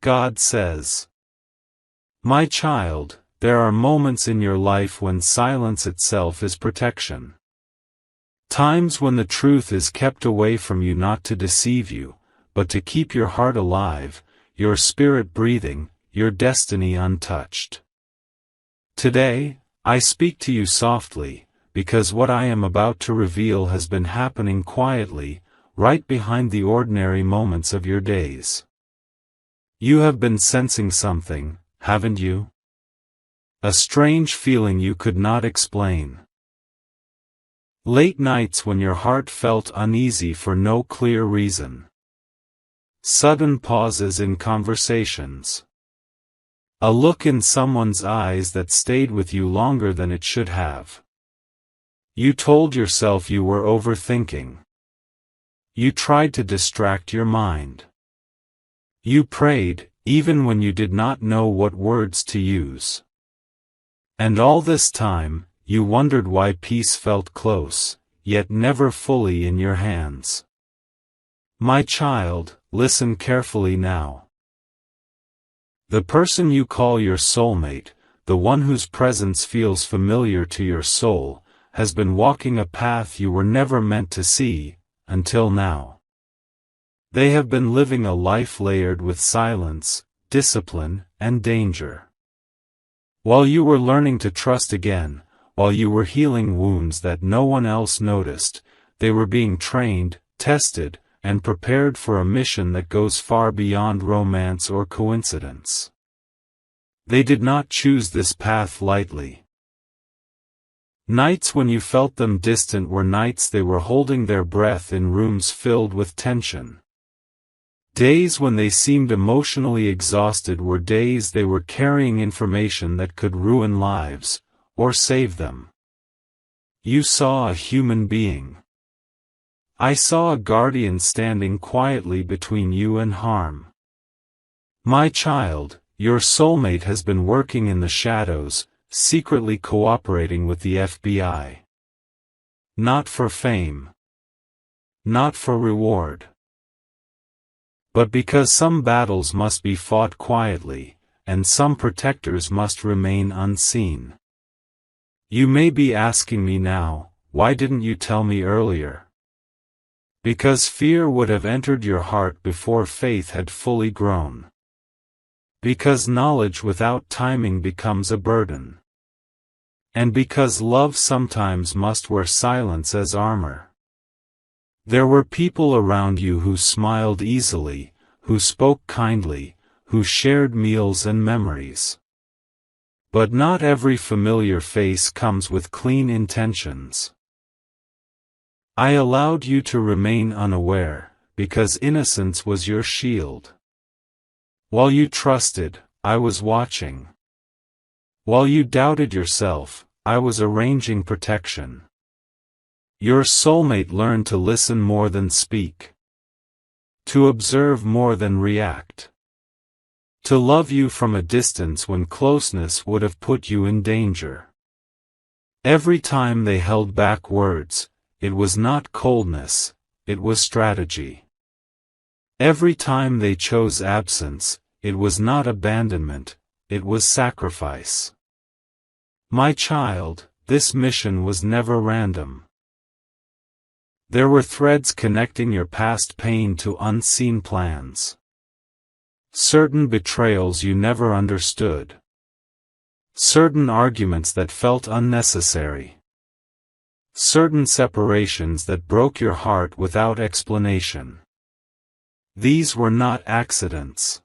God says. My child, there are moments in your life when silence itself is protection. Times when the truth is kept away from you not to deceive you, but to keep your heart alive, your spirit breathing, your destiny untouched. Today, I speak to you softly, because what I am about to reveal has been happening quietly, right behind the ordinary moments of your days. You have been sensing something, haven't you? A strange feeling you could not explain. Late nights when your heart felt uneasy for no clear reason. Sudden pauses in conversations. A look in someone's eyes that stayed with you longer than it should have. You told yourself you were overthinking. You tried to distract your mind. You prayed, even when you did not know what words to use. And all this time, you wondered why peace felt close, yet never fully in your hands. My child, listen carefully now. The person you call your soulmate, the one whose presence feels familiar to your soul, has been walking a path you were never meant to see, until now. They have been living a life layered with silence, discipline, and danger. While you were learning to trust again, while you were healing wounds that no one else noticed, they were being trained, tested, and prepared for a mission that goes far beyond romance or coincidence. They did not choose this path lightly. Nights when you felt them distant were nights they were holding their breath in rooms filled with tension. Days when they seemed emotionally exhausted were days they were carrying information that could ruin lives, or save them. You saw a human being. I saw a guardian standing quietly between you and harm. My child, your soulmate has been working in the shadows, secretly cooperating with the FBI. Not for fame. Not for reward. But because some battles must be fought quietly, and some protectors must remain unseen. You may be asking me now, why didn't you tell me earlier? Because fear would have entered your heart before faith had fully grown. Because knowledge without timing becomes a burden. And because love sometimes must wear silence as armor. There were people around you who smiled easily, who spoke kindly, who shared meals and memories. But not every familiar face comes with clean intentions. I allowed you to remain unaware, because innocence was your shield. While you trusted, I was watching. While you doubted yourself, I was arranging protection. Your soulmate learned to listen more than speak. To observe more than react. To love you from a distance when closeness would have put you in danger. Every time they held back words, it was not coldness, it was strategy. Every time they chose absence, it was not abandonment, it was sacrifice. My child, this mission was never random. There were threads connecting your past pain to unseen plans. Certain betrayals you never understood. Certain arguments that felt unnecessary. Certain separations that broke your heart without explanation. These were not accidents.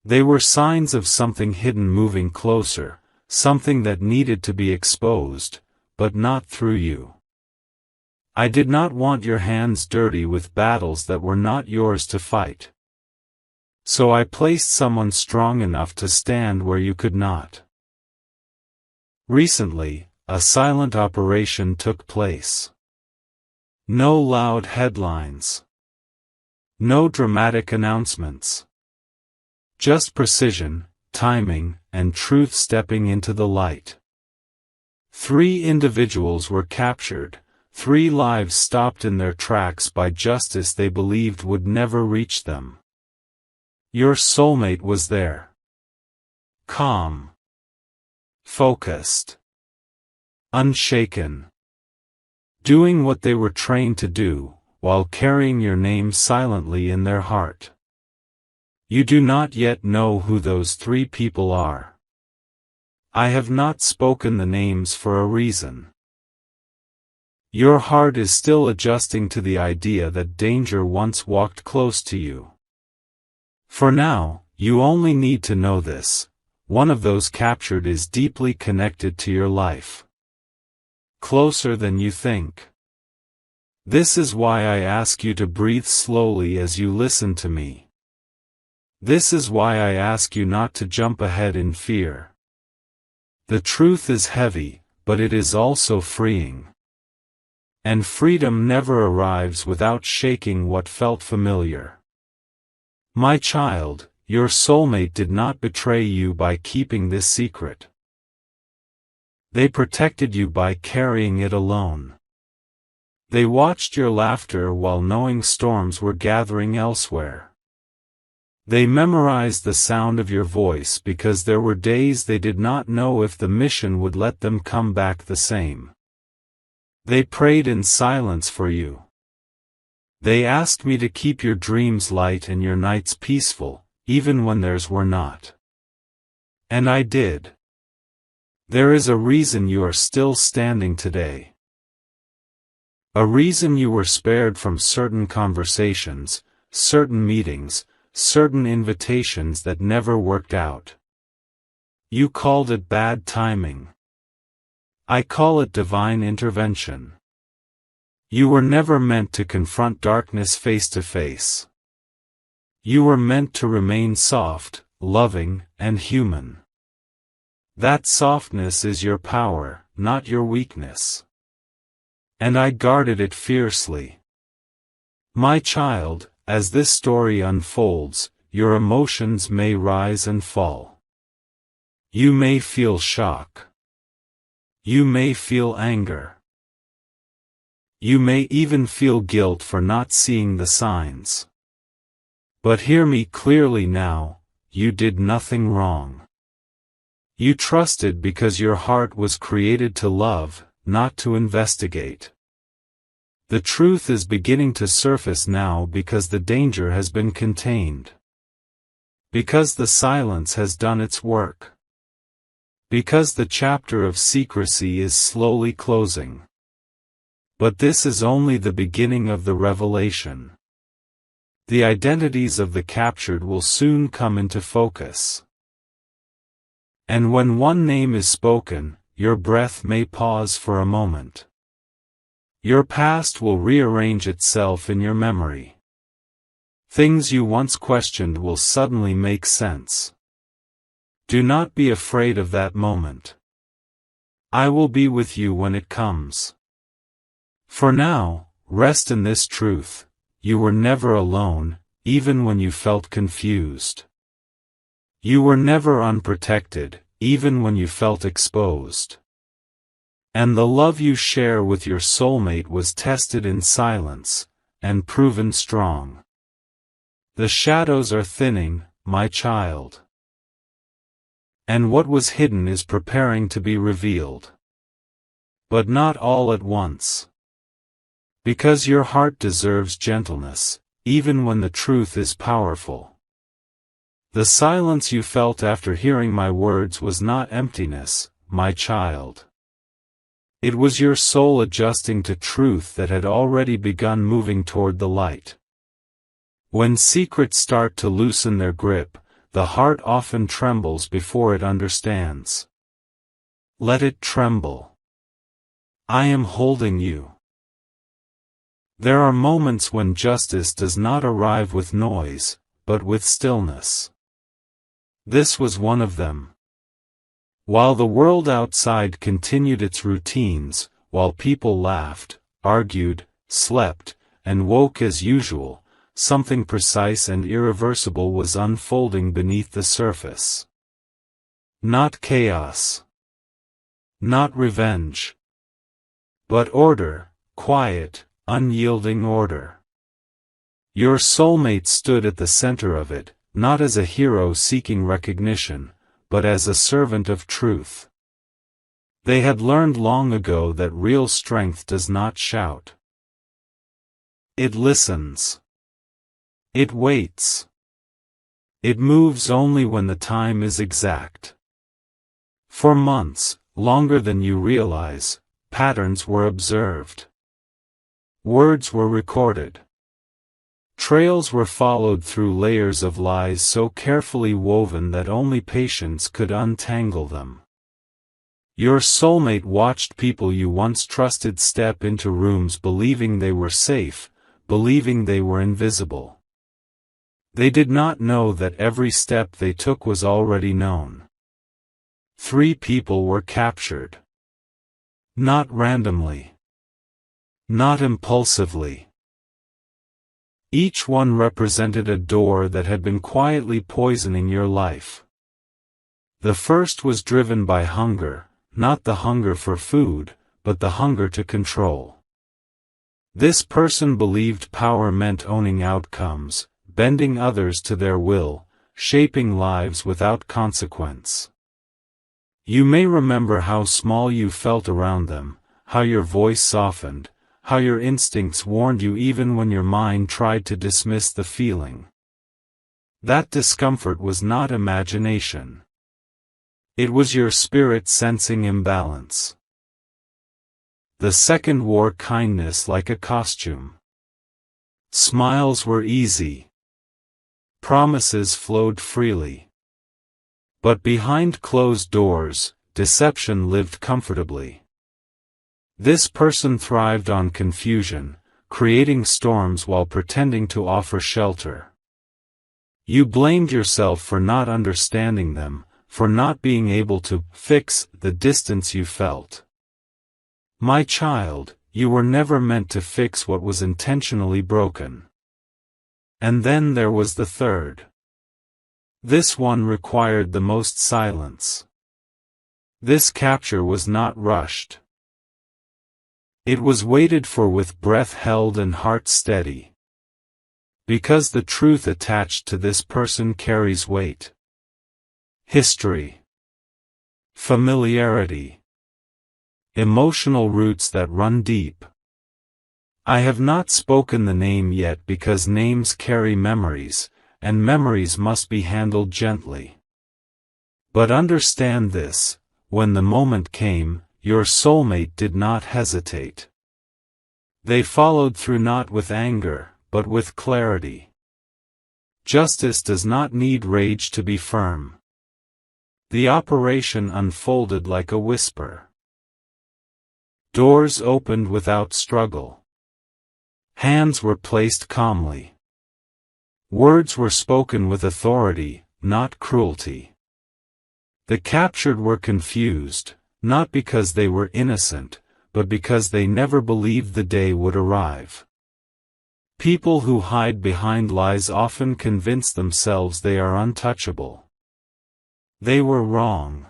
They were signs of something hidden moving closer, something that needed to be exposed, but not through you. I did not want your hands dirty with battles that were not yours to fight. So I placed someone strong enough to stand where you could not. Recently, a silent operation took place. No loud headlines. No dramatic announcements. Just precision, timing, and truth stepping into the light. 3 individuals were captured, 3 lives stopped in their tracks by justice they believed would never reach them. Your soulmate was there. Calm. Focused. Unshaken. Doing what they were trained to do, while carrying your name silently in their heart. You do not yet know who those three people are. I have not spoken the names for a reason. Your heart is still adjusting to the idea that danger once walked close to you. For now, you only need to know this: one of those captured is deeply connected to your life. Closer than you think. This is why I ask you to breathe slowly as you listen to me. This is why I ask you not to jump ahead in fear. The truth is heavy, but it is also freeing. And freedom never arrives without shaking what felt familiar. My child, your soulmate did not betray you by keeping this secret. They protected you by carrying it alone. They watched your laughter while knowing storms were gathering elsewhere. They memorized the sound of your voice because there were days they did not know if the mission would let them come back the same. They prayed in silence for you. They asked me to keep your dreams light and your nights peaceful, even when theirs were not. And I did. There is a reason you are still standing today. A reason you were spared from certain conversations, certain meetings, certain invitations that never worked out. You called it bad timing. I call it divine intervention. You were never meant to confront darkness face to face. You were meant to remain soft, loving, and human. That softness is your power, not your weakness. And I guarded it fiercely. My child, as this story unfolds, your emotions may rise and fall. You may feel shock. You may feel anger. You may even feel guilt for not seeing the signs. But hear me clearly now: you did nothing wrong. You trusted because your heart was created to love, not to investigate. The truth is beginning to surface now because the danger has been contained. Because the silence has done its work. Because the chapter of secrecy is slowly closing. But this is only the beginning of the revelation. The identities of the captured will soon come into focus. And when one name is spoken, your breath may pause for a moment. Your past will rearrange itself in your memory. Things you once questioned will suddenly make sense. Do not be afraid of that moment. I will be with you when it comes. For now, rest in this truth: you were never alone, even when you felt confused. You were never unprotected, even when you felt exposed. And the love you share with your soulmate was tested in silence, and proven strong. The shadows are thinning, my child. And what was hidden is preparing to be revealed. But not all at once. Because your heart deserves gentleness, even when the truth is powerful. The silence you felt after hearing my words was not emptiness, my child. It was your soul adjusting to truth that had already begun moving toward the light. When secrets start to loosen their grip, the heart often trembles before it understands. Let it tremble. I am holding you. There are moments when justice does not arrive with noise, but with stillness. This was one of them. While the world outside continued its routines, while people laughed, argued, slept, and woke as usual, something precise and irreversible was unfolding beneath the surface. Not chaos. Not revenge. But order, quiet, unyielding order. Your soulmate stood at the center of it, not as a hero seeking recognition, but as a servant of truth. They had learned long ago that real strength does not shout. It listens. It waits. It moves only when the time is exact. For months, longer than you realize, patterns were observed. Words were recorded. Trails were followed through layers of lies so carefully woven that only patience could untangle them. Your soulmate watched people you once trusted step into rooms believing they were safe, believing they were invisible. They did not know that every step they took was already known. 3 people were captured. Not randomly. Not impulsively. Each one represented a door that had been quietly poisoning your life. The first was driven by hunger, not the hunger for food, but the hunger to control. This person believed power meant owning outcomes, bending others to their will, shaping lives without consequence. You may remember how small you felt around them, how your voice softened, how your instincts warned you even when your mind tried to dismiss the feeling. That discomfort was not imagination. It was your spirit sensing imbalance. The second wore kindness like a costume. Smiles were easy. Promises flowed freely. But behind closed doors, deception lived comfortably. This person thrived on confusion, creating storms while pretending to offer shelter. You blamed yourself for not understanding them, for not being able to fix the distance you felt. My child, you were never meant to fix what was intentionally broken. And then there was the third. This one required the most silence. This capture was not rushed. It was waited for with breath held and heart steady. Because the truth attached to this person carries weight. History. Familiarity. Emotional roots that run deep. I have not spoken the name yet because names carry memories, and memories must be handled gently. But understand this, when the moment came, your soulmate did not hesitate. They followed through not with anger, but with clarity. Justice does not need rage to be firm. The operation unfolded like a whisper. Doors opened without struggle. Hands were placed calmly. Words were spoken with authority, not cruelty. The captured were confused, not because they were innocent, but because they never believed the day would arrive. People who hide behind lies often convince themselves they are untouchable. They were wrong.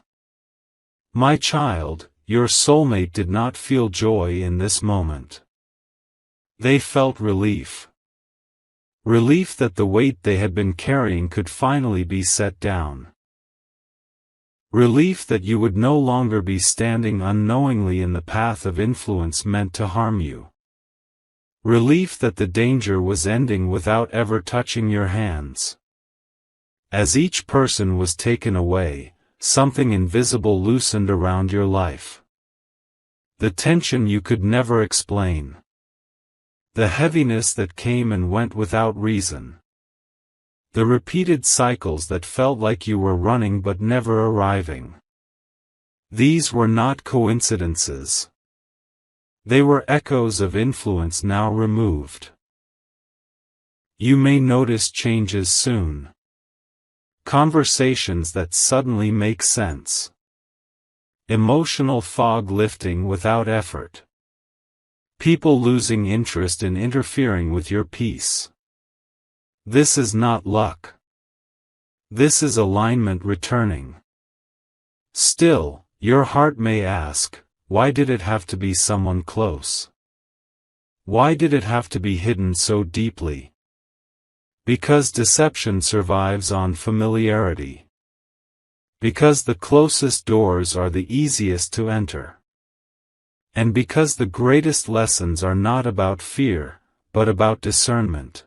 My child, your soulmate did not feel joy in this moment. They felt relief. Relief that the weight they had been carrying could finally be set down. Relief that you would no longer be standing unknowingly in the path of influence meant to harm you. Relief that the danger was ending without ever touching your hands. As each person was taken away, something invisible loosened around your life. The tension you could never explain. The heaviness that came and went without reason. The repeated cycles that felt like you were running but never arriving. These were not coincidences. They were echoes of influence now removed. You may notice changes soon. Conversations that suddenly make sense. Emotional fog lifting without effort. People losing interest in interfering with your peace. This is not luck. This is alignment returning. Still, your heart may ask, why did it have to be someone close? Why did it have to be hidden so deeply? Because deception survives on familiarity. Because the closest doors are the easiest to enter. And because the greatest lessons are not about fear, but about discernment.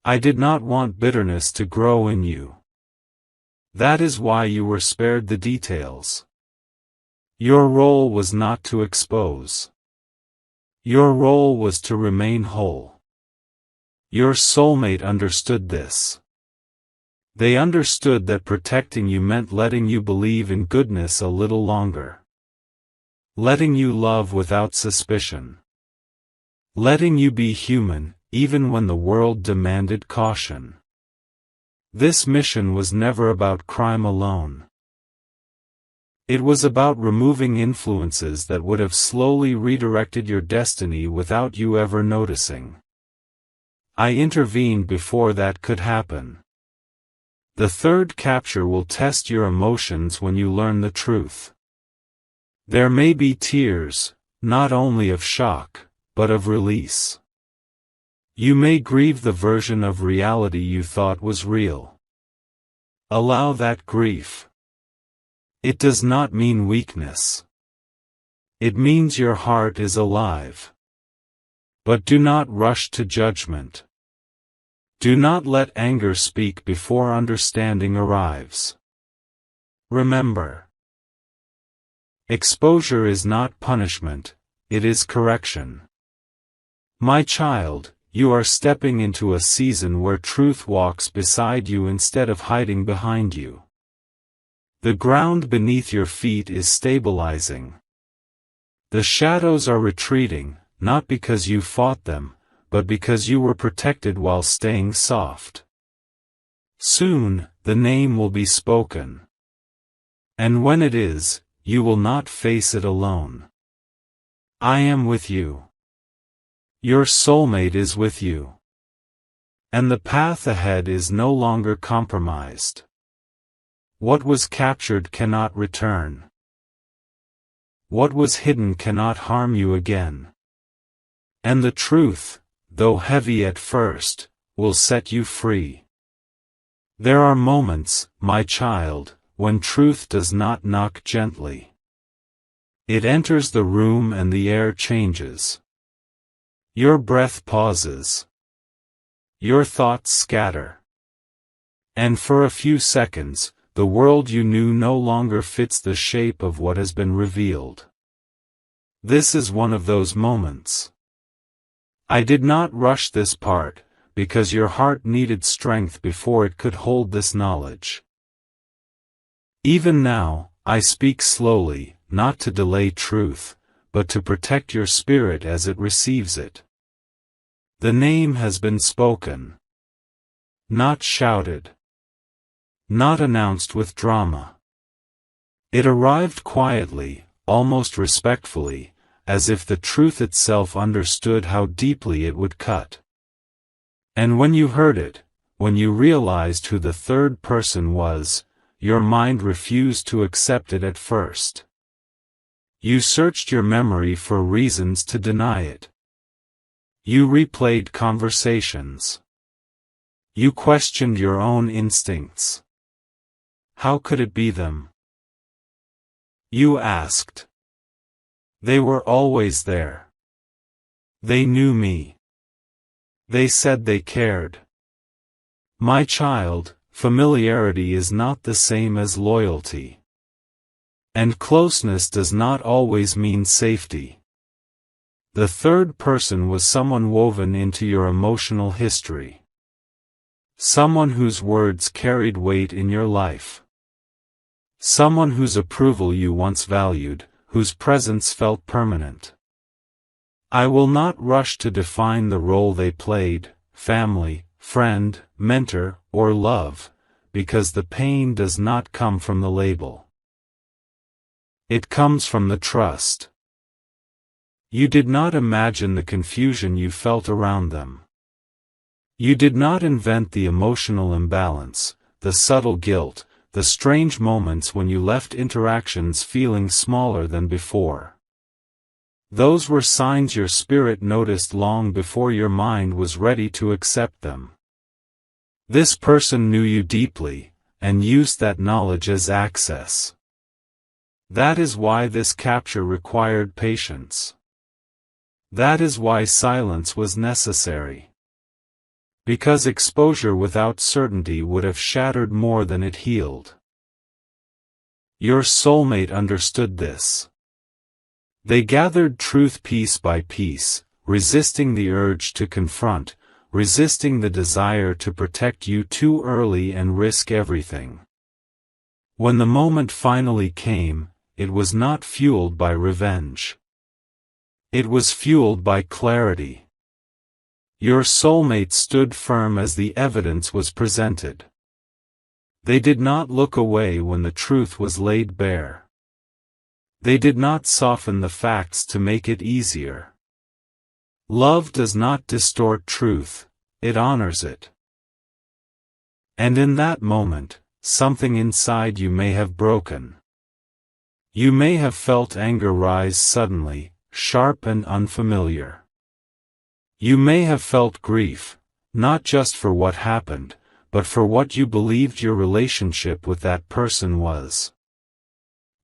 I did not want bitterness to grow in you. That is why you were spared the details. Your role was not to expose. Your role was to remain whole. Your soulmate understood this. They understood that protecting you meant letting you believe in goodness a little longer. Letting you love without suspicion. Letting you be human, even when the world demanded caution. This mission was never about crime alone. It was about removing influences that would have slowly redirected your destiny without you ever noticing. I intervened before that could happen. The third capture will test your emotions when you learn the truth. There may be tears, not only of shock, but of release. You may grieve the version of reality you thought was real. Allow that grief. It does not mean weakness. It means your heart is alive. But do not rush to judgment. Do not let anger speak before understanding arrives. Remember, exposure is not punishment, it is correction. My child, you are stepping into a season where truth walks beside you instead of hiding behind you. The ground beneath your feet is stabilizing. The shadows are retreating, not because you fought them, but because you were protected while staying soft. Soon, the name will be spoken. And when it is, you will not face it alone. I am with you. Your soulmate is with you. And the path ahead is no longer compromised. What was captured cannot return. What was hidden cannot harm you again. And the truth, though heavy at first, will set you free. There are moments, my child, when truth does not knock gently. It enters the room and the air changes. Your breath pauses. Your thoughts scatter. And for a few seconds, the world you knew no longer fits the shape of what has been revealed. This is one of those moments. I did not rush this part, because your heart needed strength before it could hold this knowledge. Even now, I speak slowly, not to delay truth, but to protect your spirit as it receives it. The name has been spoken. Not shouted. Not announced with drama. It arrived quietly, almost respectfully, as if the truth itself understood how deeply it would cut. And when you heard it, when you realized who the third person was, your mind refused to accept it at first. You searched your memory for reasons to deny it. You replayed conversations. You questioned your own instincts. How could it be them? You asked. They were always there. They knew me. They said they cared. My child, familiarity is not the same as loyalty. And closeness does not always mean safety. The third person was someone woven into your emotional history. Someone whose words carried weight in your life. Someone whose approval you once valued, whose presence felt permanent. I will not rush to define the role they played, family, friend, mentor, or love, because the pain does not come from the label. It comes from the trust. You did not imagine the confusion you felt around them. You did not invent the emotional imbalance, the subtle guilt, the strange moments when you left interactions feeling smaller than before. Those were signs your spirit noticed long before your mind was ready to accept them. This person knew you deeply, and used that knowledge as access. That is why this capture required patience. That is why silence was necessary. Because exposure without certainty would have shattered more than it healed. Your soulmate understood this. They gathered truth piece by piece, resisting the urge to confront, resisting the desire to protect you too early and risk everything. When the moment finally came, it was not fueled by revenge. It was fueled by clarity. Your soulmate stood firm as the evidence was presented. They did not look away when the truth was laid bare. They did not soften the facts to make it easier. Love does not distort truth, it honors it. And in that moment, something inside you may have broken. You may have felt anger rise suddenly, sharp and unfamiliar. You may have felt grief, not just for what happened, but for what you believed your relationship with that person was.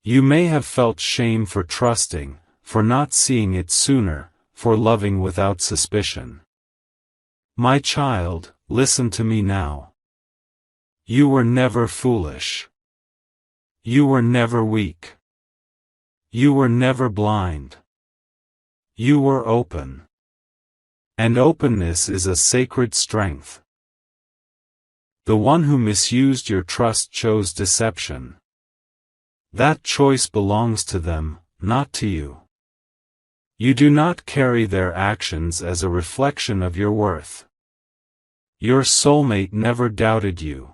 You may have felt shame for trusting, for not seeing it sooner, for loving without suspicion. My child, listen to me now. You were never foolish. You were never weak. You were never blind. You were open. And openness is a sacred strength. The one who misused your trust chose deception. That choice belongs to them, not to you. You do not carry their actions as a reflection of your worth. Your soulmate never doubted you.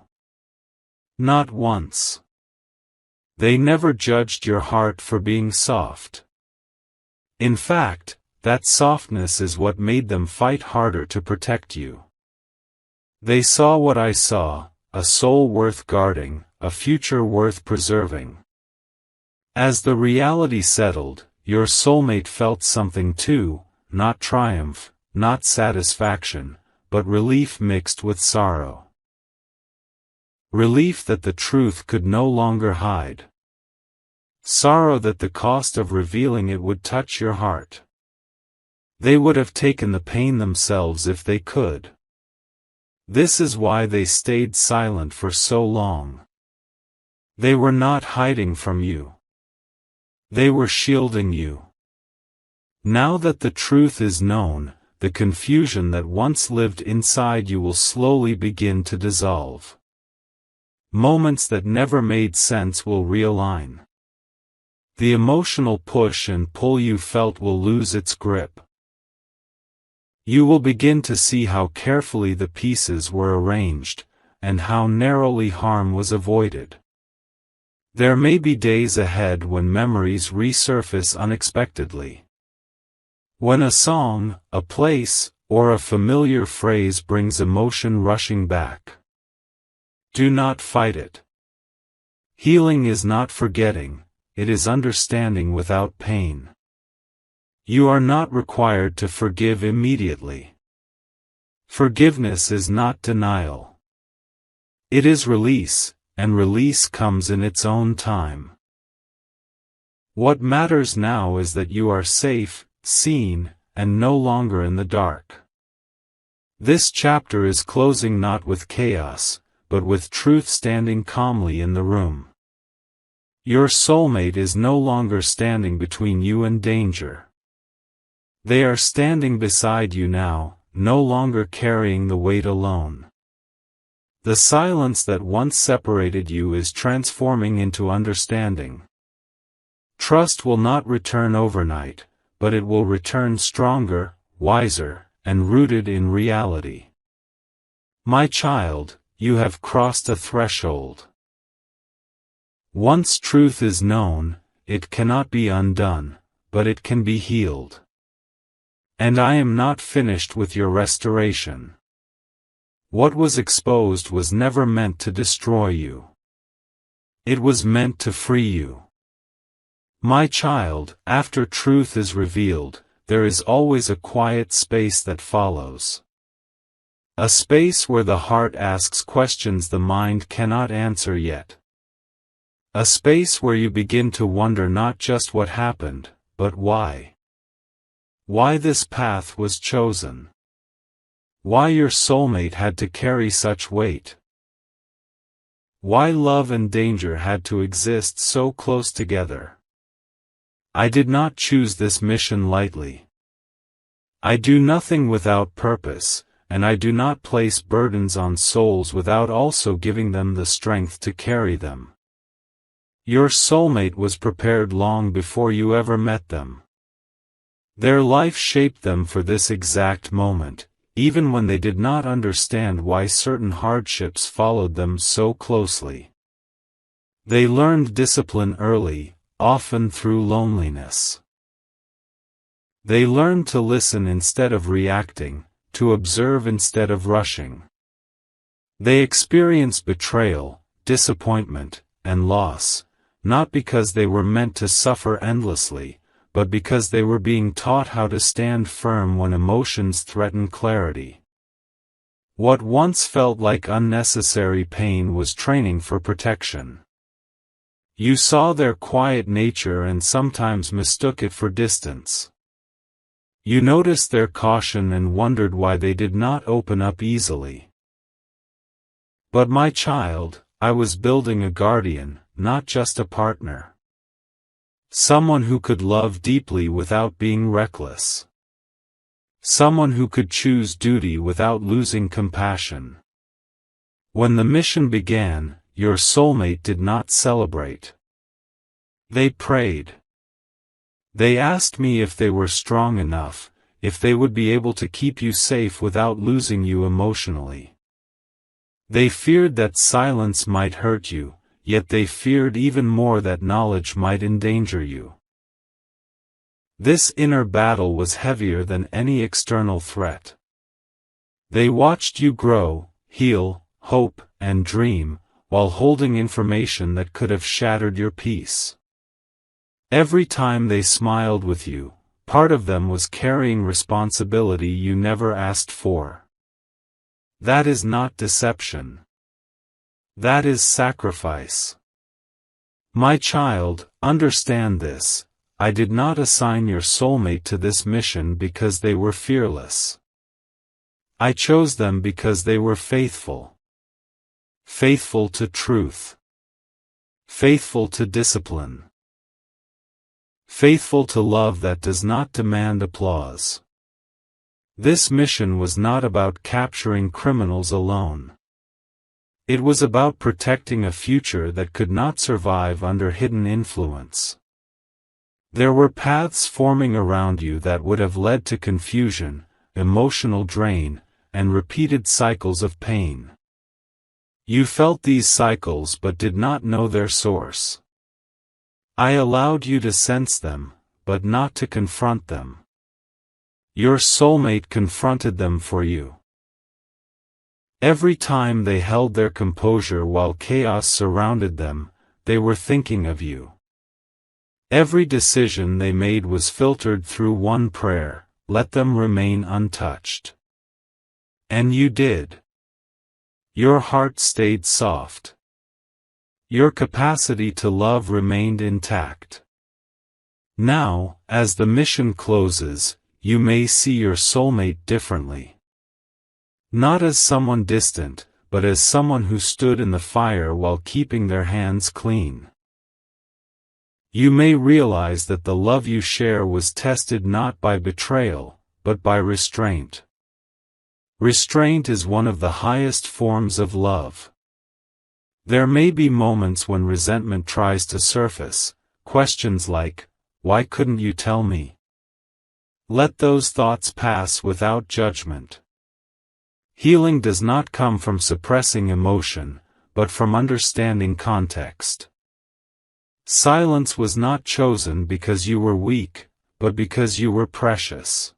Not once. They never judged your heart for being soft. In fact, that softness is what made them fight harder to protect you. They saw what I saw, a soul worth guarding, a future worth preserving. As the reality settled, your soulmate felt something too, not triumph, not satisfaction, but relief mixed with sorrow. Relief that the truth could no longer hide. Sorrow that the cost of revealing it would touch your heart. They would have taken the pain themselves if they could. This is why they stayed silent for so long. They were not hiding from you. They were shielding you. Now that the truth is known, the confusion that once lived inside you will slowly begin to dissolve. Moments that never made sense will realign. The emotional push and pull you felt will lose its grip. You will begin to see how carefully the pieces were arranged, and how narrowly harm was avoided. There may be days ahead when memories resurface unexpectedly. When a song, a place, or a familiar phrase brings emotion rushing back. Do not fight it. Healing is not forgetting, it is understanding without pain. You are not required to forgive immediately. Forgiveness is not denial. It is release, and release comes in its own time. What matters now is that you are safe, seen, and no longer in the dark. This chapter is closing not with chaos, but with truth standing calmly in the room. Your soulmate is no longer standing between you and danger. They are standing beside you now, no longer carrying the weight alone. The silence that once separated you is transforming into understanding. Trust will not return overnight, but it will return stronger, wiser, and rooted in reality. My child, you have crossed a threshold. Once truth is known, it cannot be undone, but it can be healed. And I am not finished with your restoration. What was exposed was never meant to destroy you. It was meant to free you. My child, after truth is revealed, there is always a quiet space that follows. A space where the heart asks questions the mind cannot answer yet. A space where you begin to wonder not just what happened, but why. Why this path was chosen. Why your soulmate had to carry such weight. Why love and danger had to exist so close together. I did not choose this mission lightly. I do nothing without purpose, and I do not place burdens on souls without also giving them the strength to carry them. Your soulmate was prepared long before you ever met them. Their life shaped them for this exact moment, even when they did not understand why certain hardships followed them so closely. They learned discipline early, often through loneliness. They learned to listen instead of reacting, to observe instead of rushing. They experienced betrayal, disappointment, and loss, not because they were meant to suffer endlessly, but because they were being taught how to stand firm when emotions threatened clarity. What once felt like unnecessary pain was training for protection. You saw their quiet nature and sometimes mistook it for distance. You noticed their caution and wondered why they did not open up easily. But my child, I was building a guardian, not just a partner. Someone who could love deeply without being reckless. Someone who could choose duty without losing compassion. When the mission began, your soulmate did not celebrate. They prayed. They asked me if they were strong enough, if they would be able to keep you safe without losing you emotionally. They feared that silence might hurt you, yet they feared even more that knowledge might endanger you. This inner battle was heavier than any external threat. They watched you grow, heal, hope, and dream, while holding information that could have shattered your peace. Every time they smiled with you, part of them was carrying responsibility you never asked for. That is not deception. That is sacrifice. My child, understand this. I did not assign your soulmate to this mission because they were fearless. I chose them because they were faithful. Faithful to truth. Faithful to discipline. Faithful to love that does not demand applause. This mission was not about capturing criminals alone. It was about protecting a future that could not survive under hidden influence. There were paths forming around you that would have led to confusion, emotional drain, and repeated cycles of pain. You felt these cycles but did not know their source. I allowed you to sense them, but not to confront them. Your soulmate confronted them for you. Every time they held their composure while chaos surrounded them, they were thinking of you. Every decision they made was filtered through one prayer: let them remain untouched. And you did. Your heart stayed soft. Your capacity to love remained intact. Now, as the mission closes, you may see your soulmate differently. Not as someone distant, but as someone who stood in the fire while keeping their hands clean. You may realize that the love you share was tested not by betrayal, but by restraint. Restraint is one of the highest forms of love. There may be moments when resentment tries to surface, questions like, "Why couldn't you tell me?" Let those thoughts pass without judgment. Healing does not come from suppressing emotion, but from understanding context. Silence was not chosen because you were weak, but because you were precious.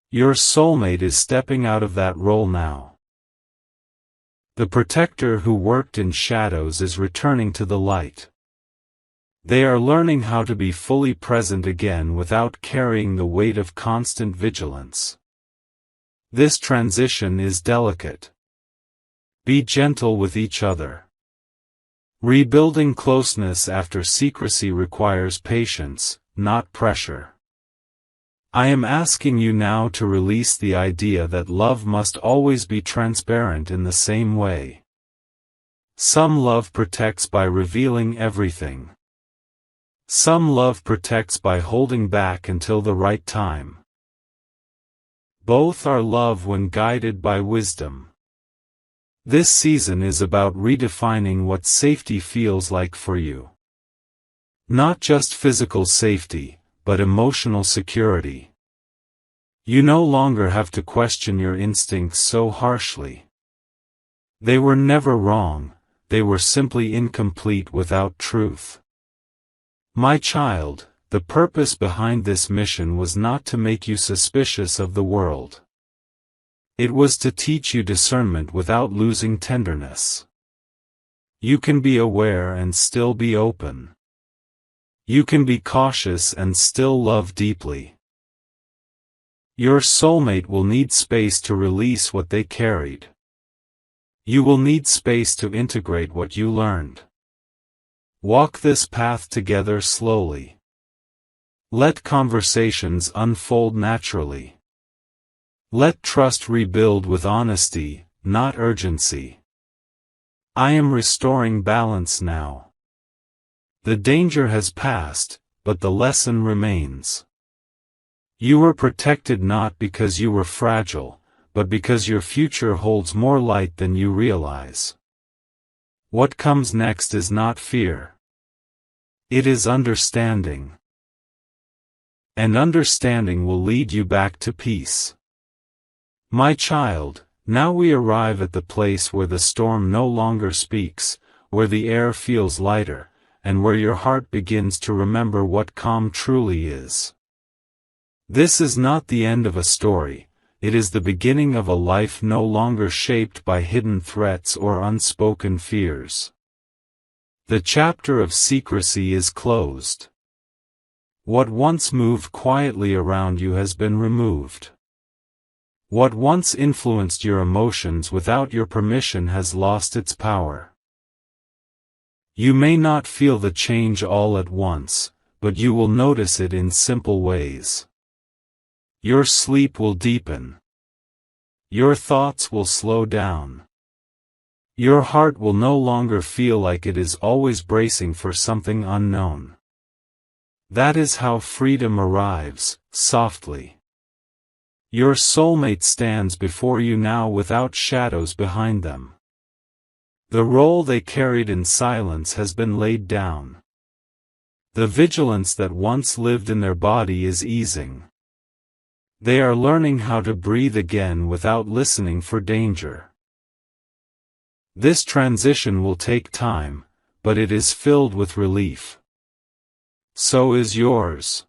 Your soulmate is stepping out of that role now. The protector who worked in shadows is returning to the light. They are learning how to be fully present again without carrying the weight of constant vigilance. This transition is delicate. Be gentle with each other. Rebuilding closeness after secrecy requires patience, not pressure. I am asking you now to release the idea that love must always be transparent in the same way. Some love protects by revealing everything. Some love protects by holding back until the right time. Both are love when guided by wisdom. This season is about redefining what safety feels like for you. Not just physical safety, but emotional security. You no longer have to question your instincts so harshly. They were never wrong, they were simply incomplete without truth. My child, the purpose behind this mission was not to make you suspicious of the world. It was to teach you discernment without losing tenderness. You can be aware and still be open. You can be cautious and still love deeply. Your soulmate will need space to release what they carried. You will need space to integrate what you learned. Walk this path together slowly. Let conversations unfold naturally. Let trust rebuild with honesty, not urgency. I am restoring balance now. The danger has passed, but the lesson remains. You were protected not because you were fragile, but because your future holds more light than you realize. What comes next is not fear. It is understanding. And understanding will lead you back to peace. My child, now we arrive at the place where the storm no longer speaks, where the air feels lighter, and where your heart begins to remember what calm truly is. This is not the end of a story, it is the beginning of a life no longer shaped by hidden threats or unspoken fears. The chapter of secrecy is closed. What once moved quietly around you has been removed. What once influenced your emotions without your permission has lost its power. You may not feel the change all at once, but you will notice it in simple ways. Your sleep will deepen. Your thoughts will slow down. Your heart will no longer feel like it is always bracing for something unknown. That is how freedom arrives, softly. Your soulmate stands before you now without shadows behind them. The role they carried in silence has been laid down. The vigilance that once lived in their body is easing. They are learning how to breathe again without listening for danger. This transition will take time, but it is filled with relief. So is yours.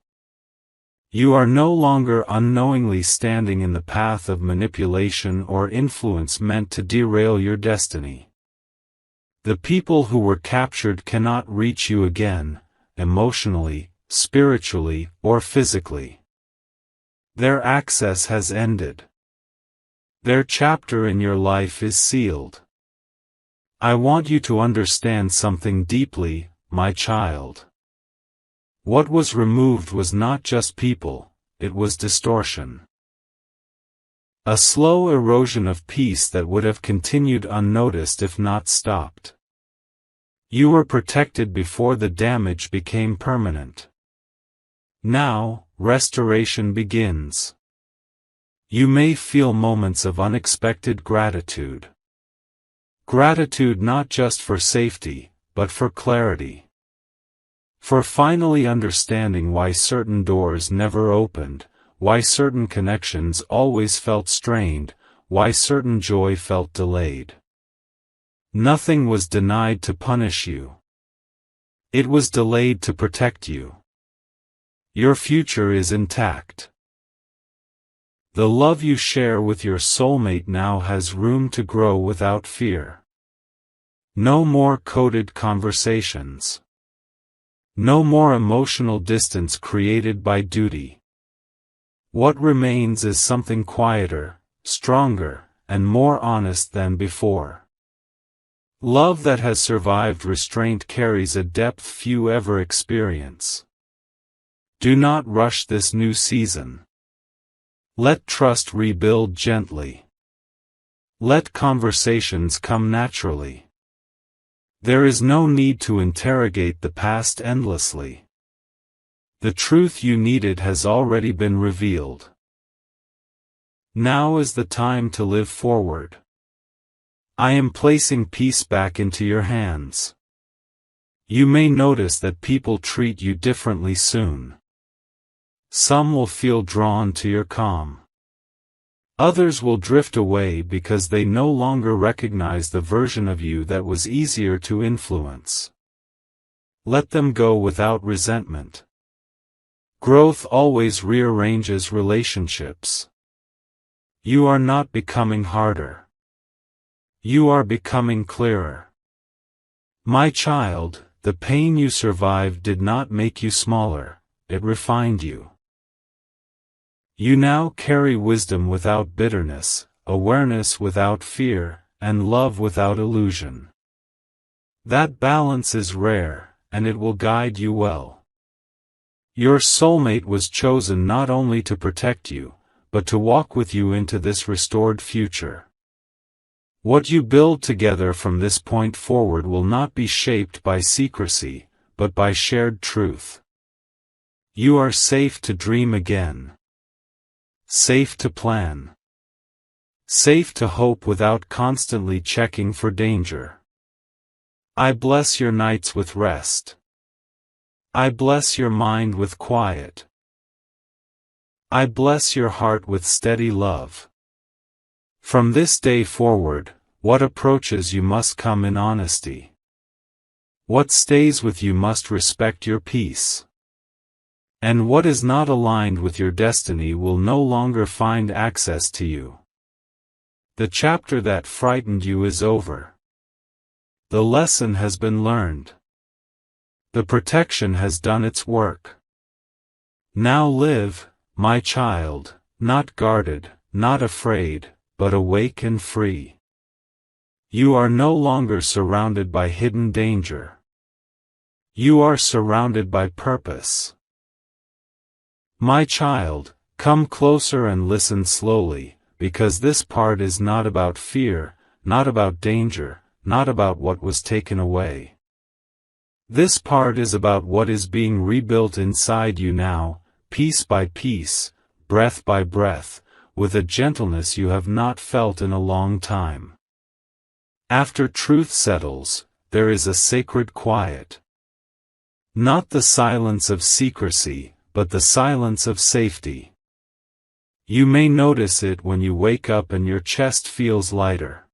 You are no longer unknowingly standing in the path of manipulation or influence meant to derail your destiny. The people who were captured cannot reach you again, emotionally, spiritually, or physically. Their access has ended. Their chapter in your life is sealed. I want you to understand something deeply, my child. What was removed was not just people, it was distortion. A slow erosion of peace that would have continued unnoticed if not stopped. You were protected before the damage became permanent. Now, restoration begins. You may feel moments of unexpected gratitude. Gratitude not just for safety, but for clarity. For finally understanding why certain doors never opened, why certain connections always felt strained, why certain joy felt delayed. Nothing was denied to punish you. It was delayed to protect you. Your future is intact. The love you share with your soulmate now has room to grow without fear. No more coded conversations. No more emotional distance created by duty. What remains is something quieter, stronger, and more honest than before. Love that has survived restraint carries a depth few ever experience. Do not rush this new season. Let trust rebuild gently. Let conversations come naturally. There is no need to interrogate the past endlessly. The truth you needed has already been revealed. Now is the time to live forward. I am placing peace back into your hands. You may notice that people treat you differently soon. Some will feel drawn to your calm. Others will drift away because they no longer recognize the version of you that was easier to influence. Let them go without resentment. Growth always rearranges relationships. You are not becoming harder. You are becoming clearer. My child, the pain you survived did not make you smaller, it refined you. You now carry wisdom without bitterness, awareness without fear, and love without illusion. That balance is rare, and it will guide you well. Your soulmate was chosen not only to protect you, but to walk with you into this restored future. What you build together from this point forward will not be shaped by secrecy, but by shared truth. You are safe to dream again. Safe to plan. Safe to hope without constantly checking for danger. I bless your nights with rest. I bless your mind with quiet. I bless your heart with steady love. From this day forward, what approaches you must come in honesty. What stays with you must respect your peace. And what is not aligned with your destiny will no longer find access to you. The chapter that frightened you is over. The lesson has been learned. The protection has done its work. Now live, my child, not guarded, not afraid, but awake and free. You are no longer surrounded by hidden danger. You are surrounded by purpose. My child, come closer and listen slowly, because this part is not about fear, not about danger, not about what was taken away. This part is about what is being rebuilt inside you now, piece by piece, breath by breath, with a gentleness you have not felt in a long time. After truth settles, there is a sacred quiet. Not the silence of secrecy, but the silence of safety. You may notice it when you wake up and your chest feels lighter.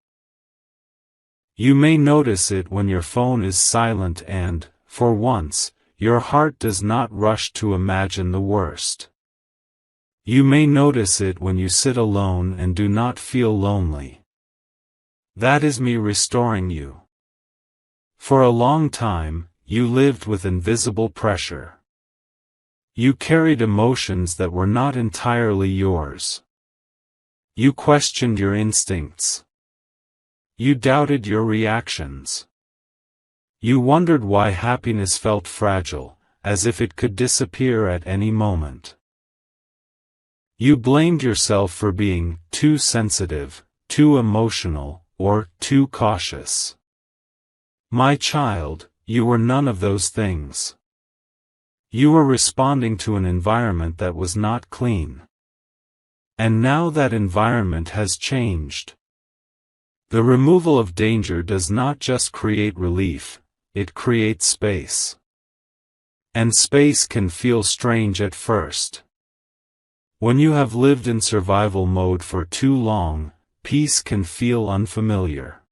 You may notice it when your phone is silent and, for once, your heart does not rush to imagine the worst. You may notice it when you sit alone and do not feel lonely. That is me restoring you. For a long time, you lived with invisible pressure. You carried emotions that were not entirely yours. You questioned your instincts. You doubted your reactions. You wondered why happiness felt fragile, as if it could disappear at any moment. You blamed yourself for being too sensitive, too emotional, or too cautious. My child, you were none of those things. You were responding to an environment that was not clean. And now that environment has changed. The removal of danger does not just create relief, it creates space. And space can feel strange at first. When you have lived in survival mode for too long, peace can feel unfamiliar.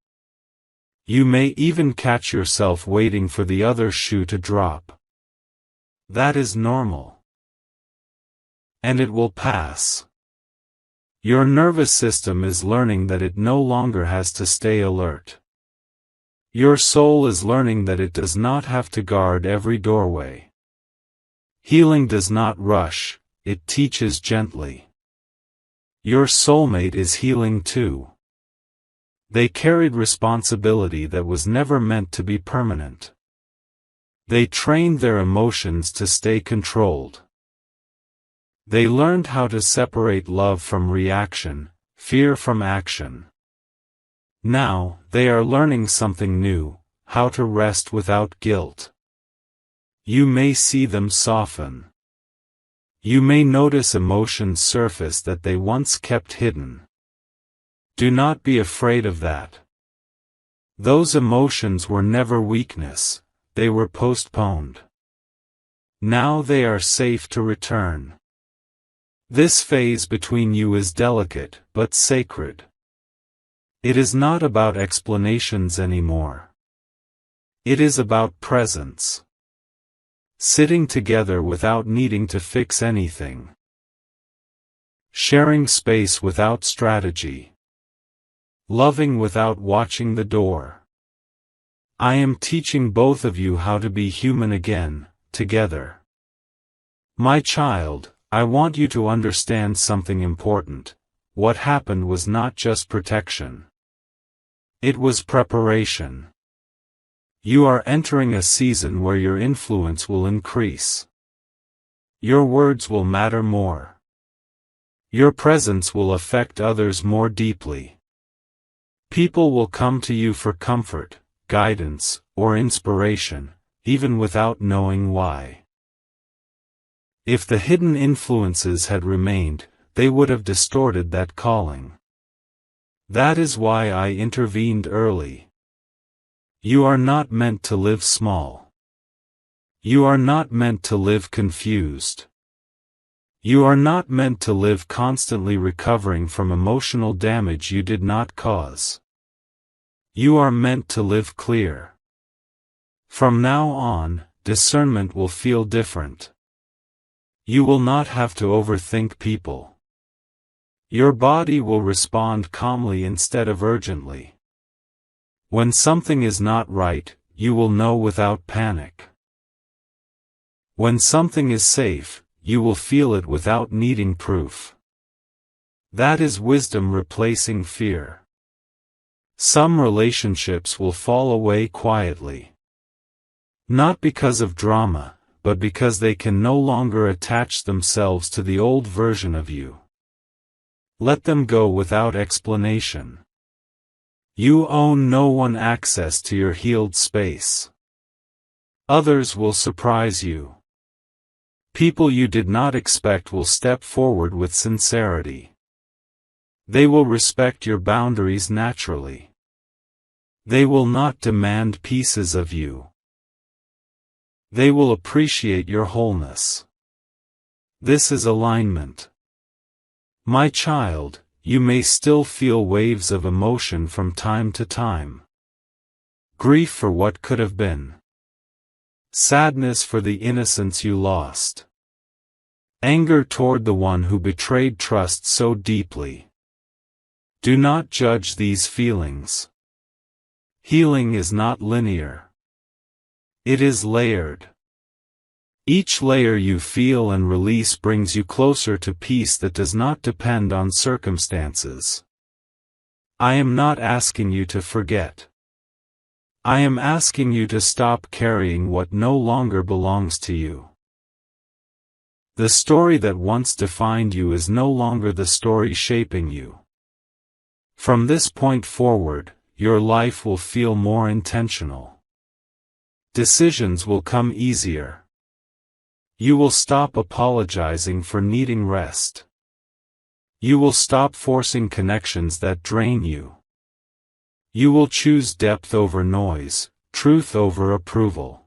You may even catch yourself waiting for the other shoe to drop. That is normal. And it will pass. Your nervous system is learning that it no longer has to stay alert. Your soul is learning that it does not have to guard every doorway. Healing does not rush, it teaches gently. Your soulmate is healing too. They carried responsibility that was never meant to be permanent. They trained their emotions to stay controlled. They learned how to separate love from reaction, fear from action. Now, they are learning something new, how to rest without guilt. You may see them soften. You may notice emotions surface that they once kept hidden. Do not be afraid of that. Those emotions were never weakness, they were postponed. Now they are safe to return. This phase between you is delicate, but sacred. It is not about explanations anymore. It is about presence. Sitting together without needing to fix anything. Sharing space without strategy. Loving without watching the door. I am teaching both of you how to be human again, together. My child, I want you to understand something important. What happened was not just protection. It was preparation. You are entering a season where your influence will increase. Your words will matter more. Your presence will affect others more deeply. People will come to you for comfort, guidance, or inspiration, even without knowing why. If the hidden influences had remained, they would have distorted that calling. That is why I intervened early. You are not meant to live small. You are not meant to live confused. You are not meant to live constantly recovering from emotional damage you did not cause. You are meant to live clear. From now on, discernment will feel different. You will not have to overthink people. Your body will respond calmly instead of urgently. When something is not right, you will know without panic. When something is safe, you will feel it without needing proof. That is wisdom replacing fear. Some relationships will fall away quietly. Not because of drama, but because they can no longer attach themselves to the old version of you. Let them go without explanation. You own no one access to your healed space. Others will surprise you. People you did not expect will step forward with sincerity. They will respect your boundaries naturally. They will not demand pieces of you. They will appreciate your wholeness. This is alignment. My child, you may still feel waves of emotion from time to time. Grief for what could have been. Sadness for the innocence you lost. Anger toward the one who betrayed trust so deeply. Do not judge these feelings. Healing is not linear. It is layered. Each layer you feel and release brings you closer to peace that does not depend on circumstances. I am not asking you to forget. I am asking you to stop carrying what no longer belongs to you. The story that once defined you is no longer the story shaping you. From this point forward, your life will feel more intentional. Decisions will come easier. You will stop apologizing for needing rest. You will stop forcing connections that drain you. You will choose depth over noise, truth over approval.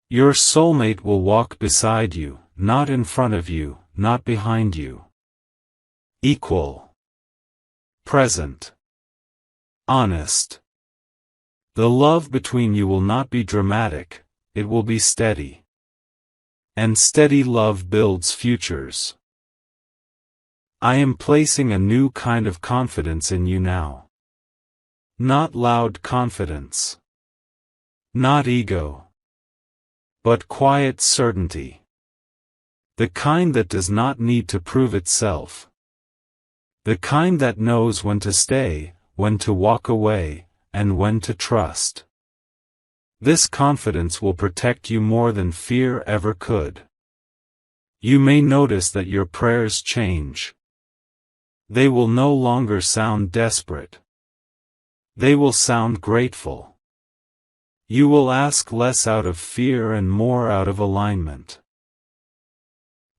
Your soulmate will walk beside you, not in front of you, not behind you. Equal. Present. Honest. The love between you will not be dramatic, it will be steady. And steady love builds futures. I am placing a new kind of confidence in you now. Not loud confidence. Not ego. But quiet certainty. The kind that does not need to prove itself. The kind that knows when to stay, when to walk away, and when to trust. This confidence will protect you more than fear ever could. You may notice that your prayers change. They will no longer sound desperate. They will sound grateful. You will ask less out of fear and more out of alignment.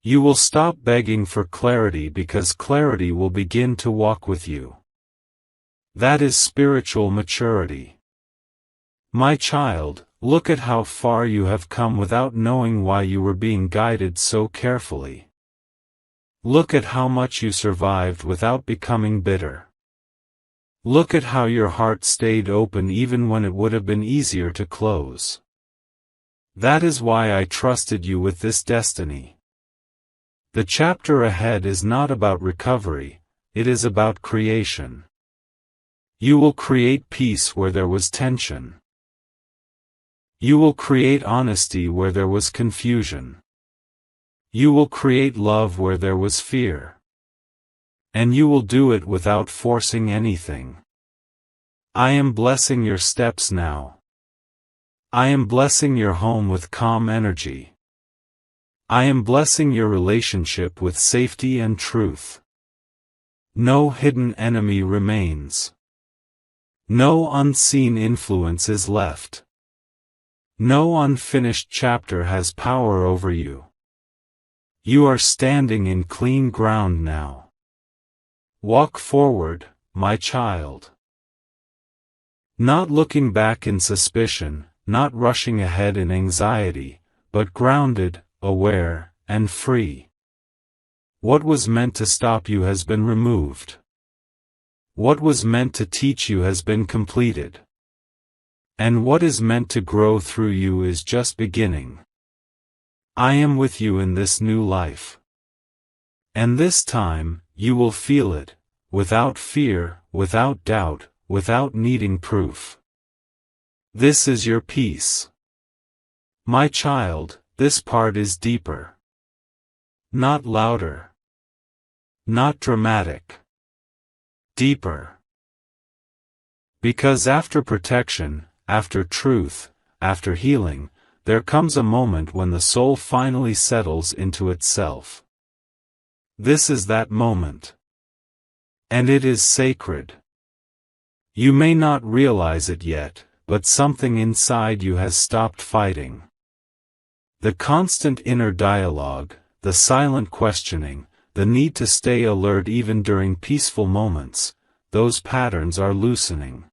You will stop begging for clarity because clarity will begin to walk with you. That is spiritual maturity. My child, look at how far you have come without knowing why you were being guided so carefully. Look at how much you survived without becoming bitter. Look at how your heart stayed open even when it would have been easier to close. That is why I trusted you with this destiny. The chapter ahead is not about recovery, it is about creation. You will create peace where there was tension. You will create honesty where there was confusion. You will create love where there was fear. And you will do it without forcing anything. I am blessing your steps now. I am blessing your home with calm energy. I am blessing your relationship with safety and truth. No hidden enemy remains. No unseen influence is left. No unfinished chapter has power over you. You are standing in clean ground now. Walk forward, my child. Not looking back in suspicion, not rushing ahead in anxiety, but grounded, aware, and free. What was meant to stop you has been removed. What was meant to teach you has been completed. And what is meant to grow through you is just beginning. I am with you in this new life. And this time, you will feel it, without fear, without doubt, without needing proof. This is your peace. My child, this part is deeper. Not louder. Not dramatic. Deeper. Because after protection, after truth, after healing, there comes a moment when the soul finally settles into itself. This is that moment. And it is sacred. You may not realize it yet, but something inside you has stopped fighting. The constant inner dialogue, the silent questioning, the need to stay alert even during peaceful moments, those patterns are loosening.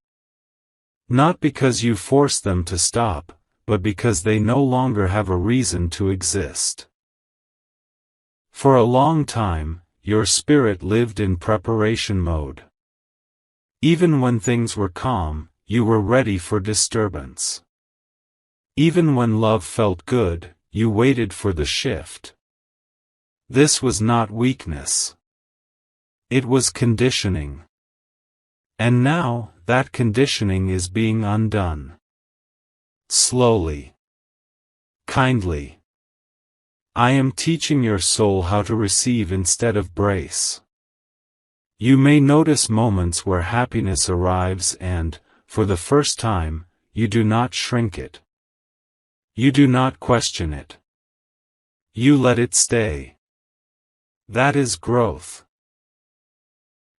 Not because you force them to stop, but because they no longer have a reason to exist. For a long time, your spirit lived in preparation mode. Even when things were calm, you were ready for disturbance. Even when love felt good, you waited for the shift. This was not weakness. It was conditioning. And now, that conditioning is being undone. Slowly. Kindly. I am teaching your soul how to receive instead of brace. You may notice moments where happiness arrives and, for the first time, you do not shrink it. You do not question it. You let it stay. That is growth.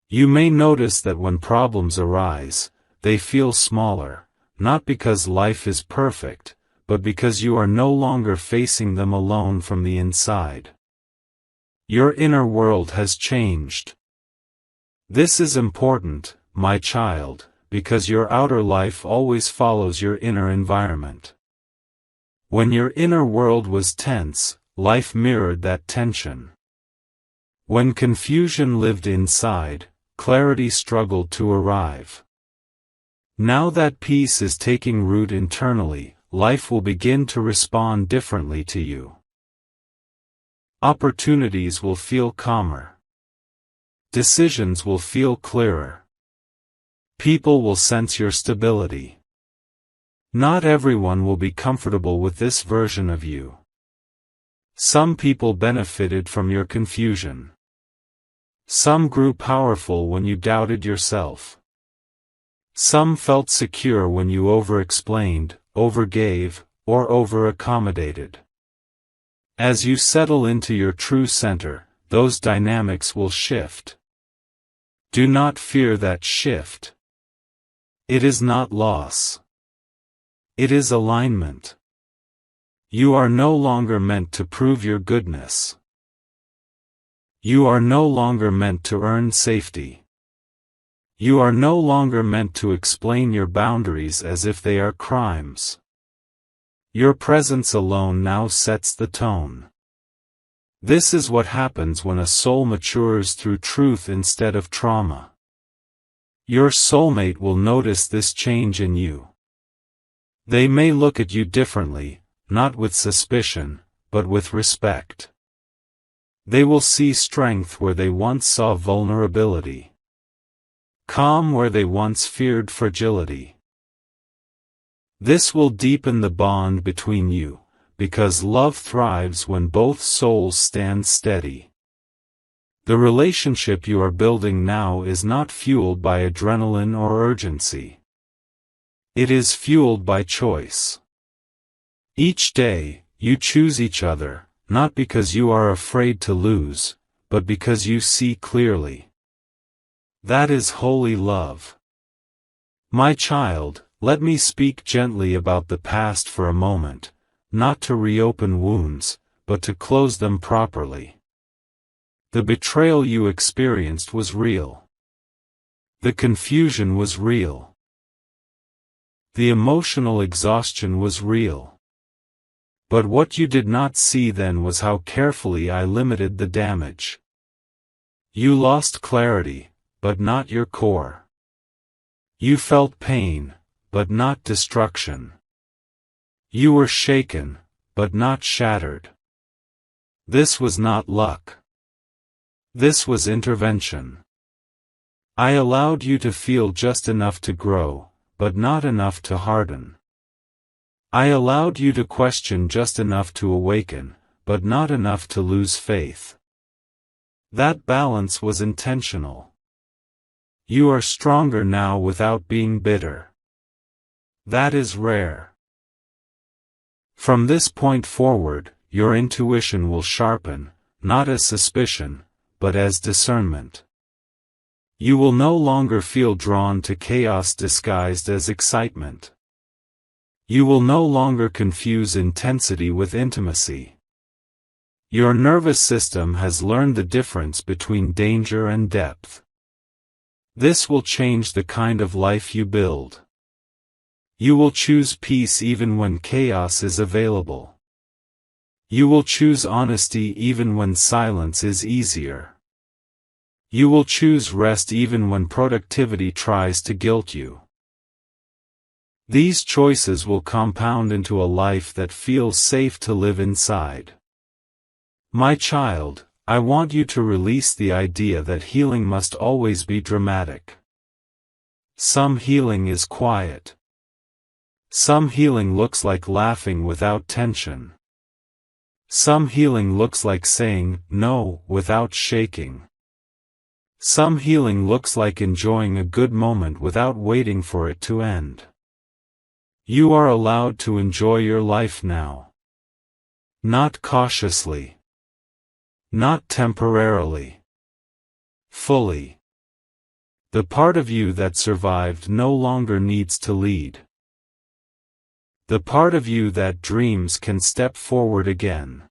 You may notice that when problems arise, they feel smaller, not because life is perfect, but because you are no longer facing them alone from the inside. Your inner world has changed. This is important, my child, because your outer life always follows your inner environment. When your inner world was tense, life mirrored that tension. When confusion lived inside, clarity struggled to arrive. Now that peace is taking root internally, life will begin to respond differently to you. Opportunities will feel calmer. Decisions will feel clearer. People will sense your stability. Not everyone will be comfortable with this version of you. Some people benefited from your confusion. Some grew powerful when you doubted yourself. Some felt secure when you over-explained, over-gave, or over-accommodated. As you settle into your true center, those dynamics will shift. Do not fear that shift. It is not loss. It is alignment. You are no longer meant to prove your goodness. You are no longer meant to earn safety. You are no longer meant to explain your boundaries as if they are crimes. Your presence alone now sets the tone. This is what happens when a soul matures through truth instead of trauma. Your soulmate will notice this change in you. They may look at you differently, not with suspicion, but with respect. They will see strength where they once saw vulnerability. Calm where they once feared fragility. This will deepen the bond between you, because love thrives when both souls stand steady. The relationship you are building now is not fueled by adrenaline or urgency. It is fueled by choice. Each day, you choose each other, not because you are afraid to lose, but because you see clearly. That is holy love. My child, let me speak gently about the past for a moment, not to reopen wounds, but to close them properly. The betrayal you experienced was real. The confusion was real. The emotional exhaustion was real. But what you did not see then was how carefully I limited the damage. You lost clarity, but not your core. You felt pain, but not destruction. You were shaken, but not shattered. This was not luck. This was intervention. I allowed you to feel just enough to grow, but not enough to harden. I allowed you to question just enough to awaken, but not enough to lose faith. That balance was intentional. You are stronger now without being bitter. That is rare. From this point forward, your intuition will sharpen, not as suspicion, but as discernment. You will no longer feel drawn to chaos disguised as excitement. You will no longer confuse intensity with intimacy. Your nervous system has learned the difference between danger and depth. This will change the kind of life you build. You will choose peace even when chaos is available. You will choose honesty even when silence is easier. You will choose rest even when productivity tries to guilt you. These choices will compound into a life that feels safe to live inside. My child, I want you to release the idea that healing must always be dramatic. Some healing is quiet. Some healing looks like laughing without tension. Some healing looks like saying no without shaking. Some healing looks like enjoying a good moment without waiting for it to end. You are allowed to enjoy your life now. Not cautiously. Not temporarily. Fully. The part of you that survived no longer needs to lead. The part of you that dreams can step forward again.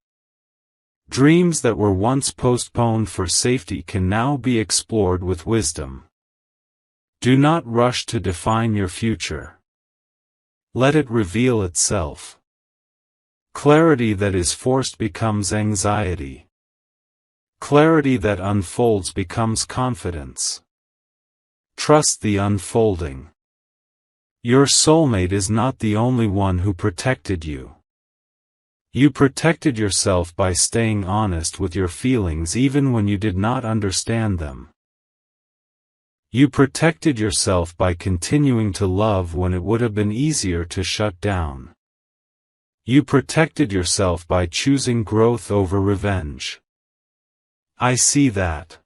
Dreams that were once postponed for safety can now be explored with wisdom. Do not rush to define your future. Let it reveal itself. Clarity that is forced becomes anxiety. Clarity that unfolds becomes confidence. Trust the unfolding. Your soulmate is not the only one who protected you. You protected yourself by staying honest with your feelings even when you did not understand them. You protected yourself by continuing to love when it would have been easier to shut down. You protected yourself by choosing growth over revenge. I see that.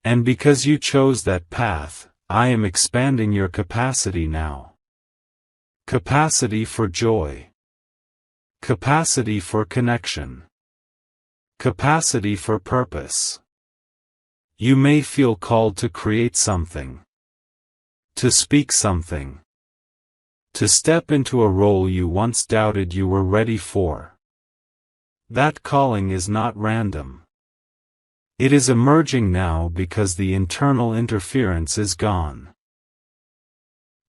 And because you chose that path, I am expanding your capacity now. Capacity for joy. Capacity for connection. Capacity for purpose. You may feel called to create something. To speak something. To step into a role you once doubted you were ready for. That calling is not random. It is emerging now because the internal interference is gone.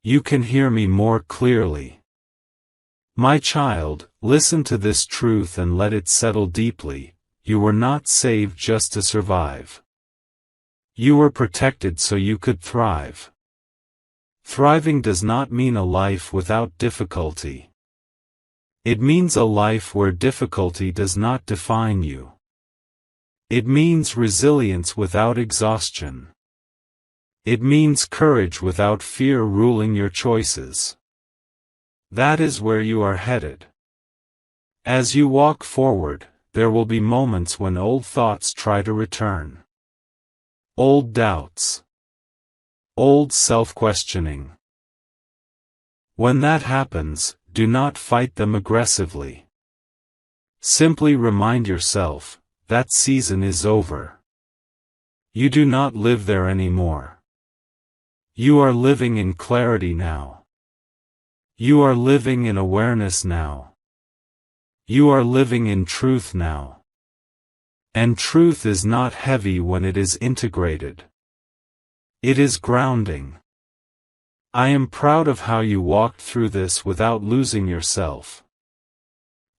You can hear me more clearly. My child, listen to this truth and let it settle deeply. You were not saved just to survive. You were protected so you could thrive. Thriving does not mean a life without difficulty. It means a life where difficulty does not define you. It means resilience without exhaustion. It means courage without fear ruling your choices. That is where you are headed. As you walk forward, there will be moments when old thoughts try to return. Old doubts. Old self-questioning. When that happens, do not fight them aggressively. Simply remind yourself, that season is over. You do not live there anymore. You are living in clarity now. You are living in awareness now. You are living in truth now. And truth is not heavy when it is integrated. It is grounding. I am proud of how you walked through this without losing yourself.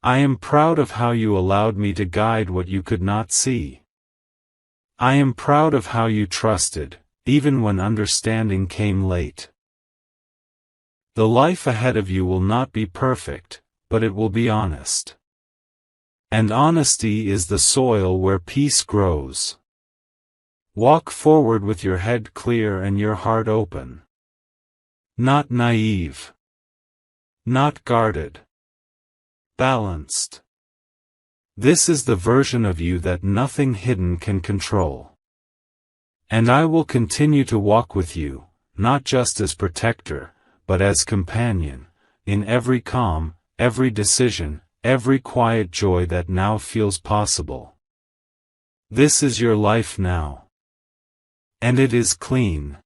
I am proud of how you allowed me to guide what you could not see. I am proud of how you trusted, even when understanding came late. The life ahead of you will not be perfect, but it will be honest. And honesty is the soil where peace grows. Walk forward with your head clear and your heart open. Not naive. Not guarded. Balanced. This is the version of you that nothing hidden can control. And I will continue to walk with you, not just as protector, but as companion, in every calm, every decision, every quiet joy that now feels possible. This is your life now. And it is clean.